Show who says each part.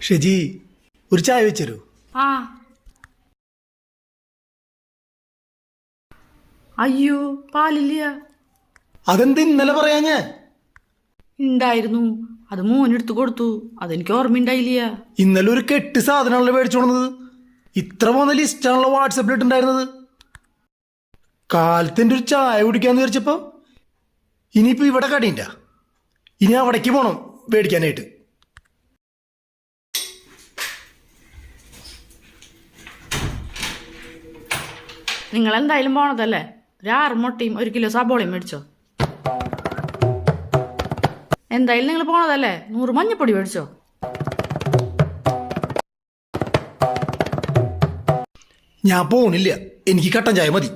Speaker 1: ഷെജി, ഒരു ചായ വെച്ചരൂ.
Speaker 2: ആ അയ്യോ, പാലില്ല.
Speaker 1: അതെന്ത് ഇന്നലെ പറയാ? ഞാൻ
Speaker 2: ഉണ്ടായിരുന്നു, അത് മോനെടുത്ത് കൊടുത്തു. അതെനിക്ക് ഓർമ്മയുണ്ടായില്ല.
Speaker 1: ഇന്നലെ ഒരു കെട്ട് സാധനമാണല്ലോ മേടിച്ചോണത്. ഇത്ര പോകുന്ന ലിസ്റ്റാണല്ലോ വാട്സപ്പിൽ ഇട്ടുണ്ടായിരുന്നത്. കാലത്തിന്റെ ഒരു ചായ കുടിക്കാന്ന് വിചാരിച്ചപ്പോ ഇനിയിപ്പോ ഇവിടെ കടിയില്ല. ഇനി അവിടേക്ക് പോണം മേടിക്കാനായിട്ട്.
Speaker 2: നിങ്ങൾ എന്തായാലും പോണതല്ലേ, ഒരു 6 മുട്ടയും 1 കിലോ സബോളയും മേടിച്ചോ. എന്തായാലും നിങ്ങൾ പോണതല്ലേ, 100 മഞ്ഞപ്പൊടി മേടിച്ചോ.
Speaker 1: ഞാൻ പോണില്ല, എനിക്ക് കട്ടൻ ചായ മതി.